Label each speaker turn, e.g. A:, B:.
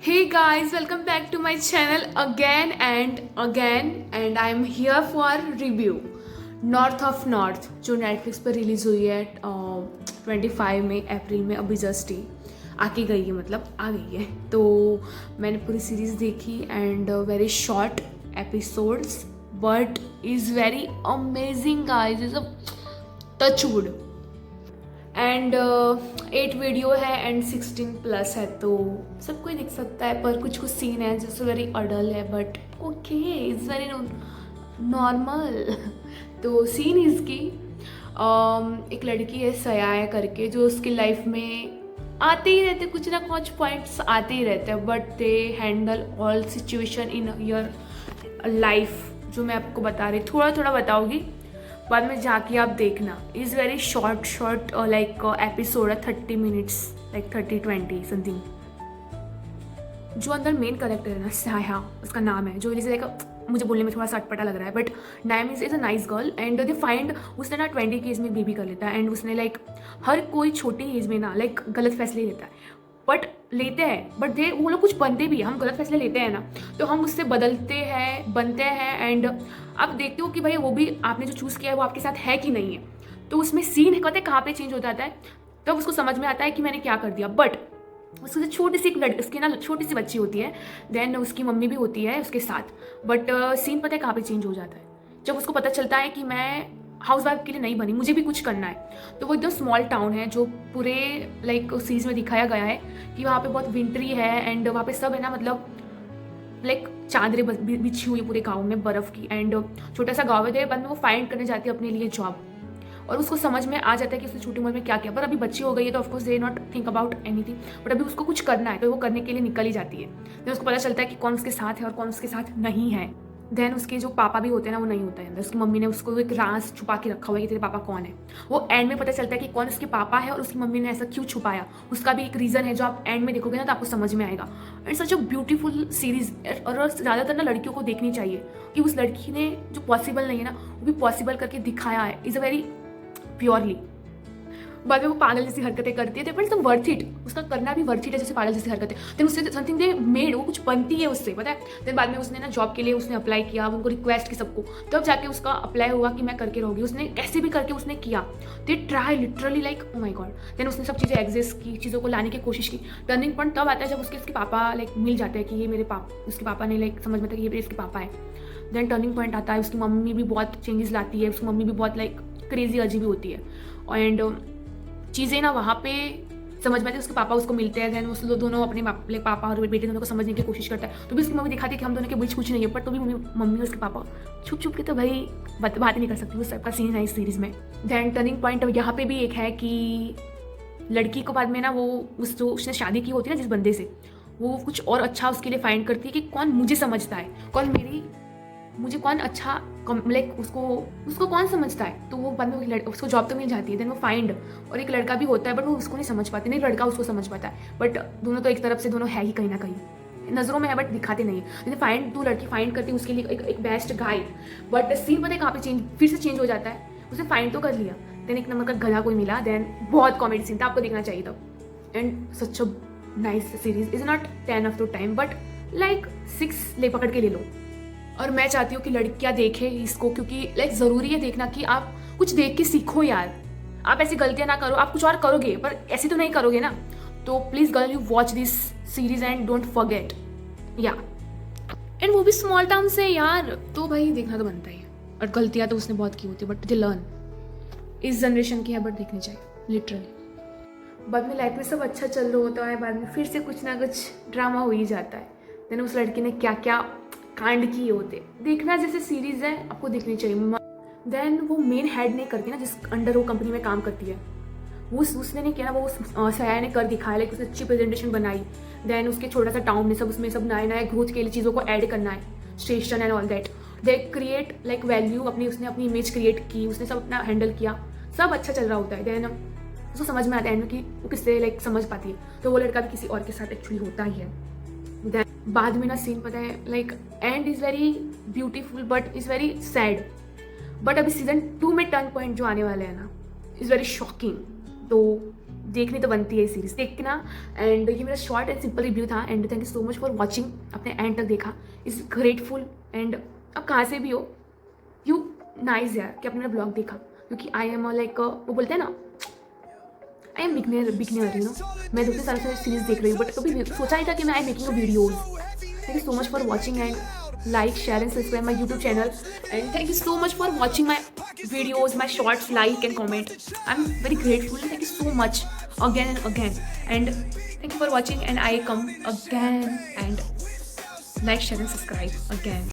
A: Hey guys, welcome back to my channel again and I am here for review north of north जो Netflix पर release हुई है 25 में अप्रैल में अभी जस्ट ही आके गई है, मतलब आ गई है। तो मैंने पूरी सीरीज़ देखी and very short episodes but is very amazing guys, is a touchwood and 8 video है एंड 16+ है, तो सब कोई देख सकता है। पर कुछ कुछ सीन है जैसे वेरी अडल है but okay is very normal. तो सीन इसकी एक लड़की है सयाया करके, जो उसकी लाइफ में आते ही रहते कुछ ना कुछ पॉइंट्स आते ही रहते हैं, but they handle all situation in your life. जो मैं आपको बता रही थोड़ा थोड़ा बताऊँगी, बाद में जाके आप देखना। Is very short like episode है 30 मिनट्स, लाइक 30-20 समथिंग। जो अंदर मेन करेक्टर है ना साया, उसका नाम है, जो इसे लाइक मुझे बोलने में थोड़ा सा अटपटा लग रहा है but Naim is a nice girl and they find उसने ना 20 की एज में बेबी कर लेता है एंड उसने लाइक हर कोई छोटी एज में ना लाइक गलत फैसले लेता है, बट लेते हैं बट दे वो लोग कुछ बनते भी है। हम गलत फैसले लेते हैं ना तो हम उससे बदलते हैं, बनते हैं एंड आप देखते हो कि भाई वो भी आपने जो चूज़ किया है वो आपके साथ है कि नहीं है। तो उसमें सीन कहते हैं कहाँ पे चेंज हो जाता है, तब उसको समझ में आता है कि मैंने क्या कर दिया। बट उसकी छोटी सी एक उसकी ना छोटी सी बच्ची होती है, देन उसकी मम्मी भी होती है उसके साथ, बट सीन पता है कहाँ पे चेंज हो जाता है, जब उसको पता चलता है कि मैं हाउस वाइफ के लिए नहीं बनी, मुझे भी कुछ करना है। तो वो एकदम स्मॉल टाउन है जो पूरे लाइक सीरीज में दिखाया गया है कि वहाँ पे बहुत विंटरी है एंड वहाँ पे सब है ना, मतलब लाइक चादरें बिछी हुई पूरे गाँव में बर्फ़ की, एंड छोटा सा गाँव है। बाद में वो फाइंड करने जाती है अपने लिए जॉब और उसको समझ में आ जाता है कि उसने छोटी उम्र में क्या किया। पर अभी बच्ची हो गई है तो of course they not think about anything, but अभी उसको कुछ करना है तो वो करने के लिए निकल ही जाती है। देन उसको पता चलता है कि कौन उसके साथ है और कौन उसके साथ नहीं है। देन उसके जो पापा भी होते हैं ना वो नहीं होता है अंदर, उसकी मम्मी ने उसको एक राज छुपा के रखा हुआ है कि तेरे पापा कौन है। वो एंड में पता चलता है कि कौन उसके पापा है और उसकी मम्मी ने ऐसा क्यों छुपाया, उसका भी एक रीज़न है जो आप एंड में देखोगे ना तो आपको समझ में आएगा। It's such a beautiful series और ज़्यादातर ना लड़कियों को देखनी चाहिए कि उस लड़की ने जो पॉसिबल नहीं है ना वो भी पॉसिबल करके दिखाया है। Is a very purely. बाद में वो पागल जैसी हरकतें करती है, बट वर्थ इट, उसका करना भी वर्थ इट है जैसे पागल जैसी हरकतें। देन उससे समथिंग दे मेड, वो कुछ बनती है उससे, पता है। देन बाद में उसने ना जॉब के लिए उसने अप्लाई किया, उनको रिक्वेस्ट की सबको, तब जाके उसका अप्लाई हुआ कि मैं करके रहूँगी। उसने कैसे भी करके उसने किया, they try literally like oh my God. Then उसने सब चीज़ें एग्जिस्ट की, चीज़ों को लाने की कोशिश की। टर्निंग पॉइंट तब आता है जब उसके पापा लाइक मिल जाते हैं कि ये मेरे पापा, उसके पापा ने लाइक समझ में आता है कि ये इसके पापा है। देन टर्निंग पॉइंट आता है, उसकी मम्मी भी बहुत चेंजेस लाती है, उसकी मम्मी भी बहुत लाइक क्रेजी अजीब होती है एंड चीज़ें ना वहाँ पे समझ में आती है। उसके पापा उसको मिलते हैं, देन उस दोनों अपने पापा और बेटे दोनों को समझने की कोशिश करता है। तो भी उसकी मम्मी दिखाती है कि हम दोनों के बीच कुछ नहीं है, बट तो भी मम्मी और उसके पापा छुप छुप के तो भाई बात नहीं कर सकती। वो सबका सीन है इस सीरीज़ में। देन टर्निंग पॉइंट यहाँ पे भी एक है कि लड़की को बाद में ना वो जो उसने शादी की होती है ना जिस बंदे से, वो कुछ और अच्छा उसके लिए फाइंड करती है कि कौन मुझे समझता है, मुझे कौन अच्छा लाइक उसको कौन समझता है। तो वो बंद उसको जॉब तो मिल जाती है। देन वो फाइंड, और एक लड़का भी होता है बट वो उसको नहीं समझ पाते, नहीं लड़का उसको समझ पाता है, बट दोनों तो एक तरफ से दोनों है ही कहीं ना कहीं, नज़रों में है बट दिखाते नहीं है। जैसे फाइंड, तो लड़की फाइंड करती है उसके लिए एक बेस्ट गाइड, बट सीन पता है कहाँ पे फिर से चेंज हो जाता है। उसने फाइंड तो कर लिया, देन एक नंबर का गधा कोई मिला, देन बहुत कॉमेडी सीन था, आपको देखना चाहिए था। And such a nice series, is not 10 of the time but like 6 ले पकड़ के ले लो। और मैं चाहती हूँ कि लड़कियाँ देखें इसको, क्योंकि लाइक ज़रूरी है देखना कि आप कुछ देख के सीखो यार। आप ऐसी गलतियाँ ना करो, आप कुछ और करोगे पर ऐसे तो नहीं करोगे ना। तो please girl you watch this series and don't forget या। एंड वो भी स्मॉल टाउन से यार, तो भाई देखना तो बनता ही है। और गलतियाँ तो उसने बहुत की होती है बट दे लर्न, इस जनरेशन की है बट देखनी चाहिए लिटरली। बाद में लाइफ में सब अच्छा चल रहा होता है, बाद में फिर से कुछ ना कुछ ड्रामा हो ही जाता है। देन उस लड़की ने क्या क्या कांड किए होते, देखना जैसे सीरीज है आपको देखनी चाहिए। देन वो मेन हेड नहीं करती ना जिस अंडर वो कंपनी में काम करती है, वो उसने नहीं किया ना, वो सया ने कर दिखाया, लाइक उसने अच्छी प्रेजेंटेशन बनाई। देन उसके छोटा सा टाउन में सब उसमें सब नए नए ग्रोथ के लिए चीज़ों को ऐड करना है, station and all that. They create like value, उसने अपनी इमेज क्रिएट की, उसने सब अपना हैंडल किया, सब अच्छा चल रहा होता है। देन उसको समझ में आता है एंड में कि वो किससे लाइक समझ पाती है, तो वो लड़का भी किसी और के साथ एक्चुअली होता ही है। देन बाद में ना सीन पता है like and is very beautiful but is very sad. But अभी सीजन 2 में टर्न पॉइंट जो आने वाले हैं ना इज़ वेरी शॉकिंग। तो देखनी तो बनती है ये सीरीज़ देखना। एंड ये मेरा शॉर्ट एंड सिंपल रिव्यू था and thank you so much for watching, अपने एंड तक देखा, इज़ ग्रेटफुल। एंड अब कहाँ से भी हो, यू नाइस यार कि आपने मेरा ब्लॉग देखा, क्योंकि आई एम लाइक वो बोलते हैं ना, I am beginner you know. मैं 2-3 साल से सीरीज़ देख रही हूँ बट कभी सोचा नहीं था कि मैं I making a videos. Thank you so much for watching and like, share and subscribe my YouTube channel. And thank you so much for watching my videos, my shorts, like and comment. I'm very grateful. Thank you so much again and again. And thank you for watching and I come again and like, share and subscribe again.